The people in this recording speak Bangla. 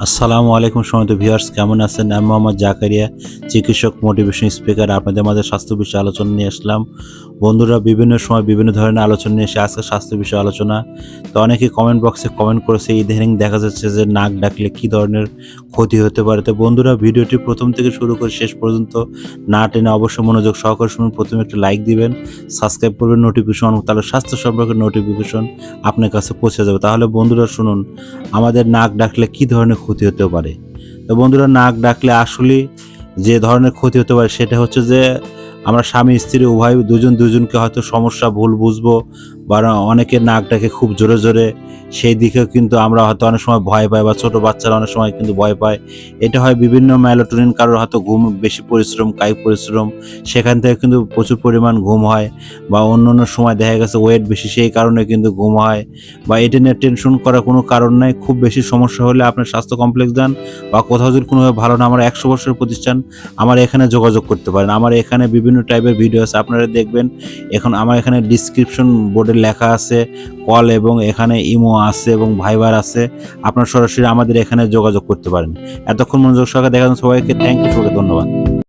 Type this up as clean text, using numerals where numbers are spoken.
আসসালামু আলাইকুম সম্মানিত ভিউয়ার্স, কেমন আছেন? আমি মোহাম্মদ জাকারিয়া, চিকিৎসক মোটিভেশন স্পিকার। আপনাদের মাঝে স্বাস্থ্য বিষয়ে আলোচনা নিয়ে আসলাম। বন্ধুরা বিভিন্ন সময় বিভিন্ন ধরনের আলোচনা নিয়ে এসে আজকে স্বাস্থ্য বিষয়ে আলোচনা। তো অনেকেই কমেন্ট বক্সে কমেন্ট করেছে, ইদানিং দেখা যাচ্ছে যে নাক ডাকলে কী ধরনের ক্ষতি হতে পারে। তো বন্ধুরা, ভিডিওটি প্রথম থেকে শুরু করে শেষ পর্যন্ত না টেনে অবশ্যই মনোযোগ সহকারে শুনুন। প্রথমে একটি লাইক দিবেন, সাবস্ক্রাইব করবেন, নোটিফিকেশন, তাহলে স্বাস্থ্য সম্পর্কে নোটিফিকেশন আপনার কাছে পৌঁছে যাবে। তাহলে বন্ধুরা শুনুন, আমাদের নাক ডাকলে কী ধরনের ক্ষতি হতে পারে। তো বন্ধুরা, নাক ডাকলে আসলে যে ধরনের ক্ষতি হতে পারে সেটা হচ্ছে যে আমরা স্বামী স্ত্রী উভয় দুজন দুজনকে হয়তো সমস্যা ভুল বুঝবো, বা অনেকে নাক ডাকে খুব জোরে জোরে, সেই দিকেও কিন্তু আমরা হয়তো অনেক সময় ভয় পাই, বা ছোট বাচ্চারা অনেক সময় কিন্তু ভয় পায়। এটা হয় বিভিন্ন মেলাটোনিন, কারোর হয়তো ঘুম বেশি পরিশ্রম, কায়িক পরিশ্রম, সেখান থেকে কিন্তু প্রচুর পরিমাণ ঘুম হয়, বা অন্য অন্য সময় দেখা গেছে ওয়েট বেশি, সেই কারণে কিন্তু ঘুম হয়। বা এটা নিয়ে টেনশন করার কোনো কারণ নাই। খুব বেশি সমস্যা হলে আপনার স্বাস্থ্য কমপ্লেক্স যান, বা কোথাও যদি কোনোভাবে ভালো না, আমার 100 বছরের প্রতিষ্ঠান, আমার এখানে যোগাযোগ করতে পারেন। আমার এখানে বিভিন্ন টাইপের ভিডিও আছে, আপনারা দেখবেন। এখন আমার এখানে ডিসক্রিপশন বোর্ডে লেখা আছে কল, এবং এখানে ইমো আছে এবং ভাইবার আছে। আপনারা সরাসরি আমাদের এখানে যোগাযোগ করতে পারেন। এতক্ষণ মনোযোগ সহকারে দেখার জন্য সবাইকে থ্যাংক ইউ, সবাইকে ধন্যবাদ।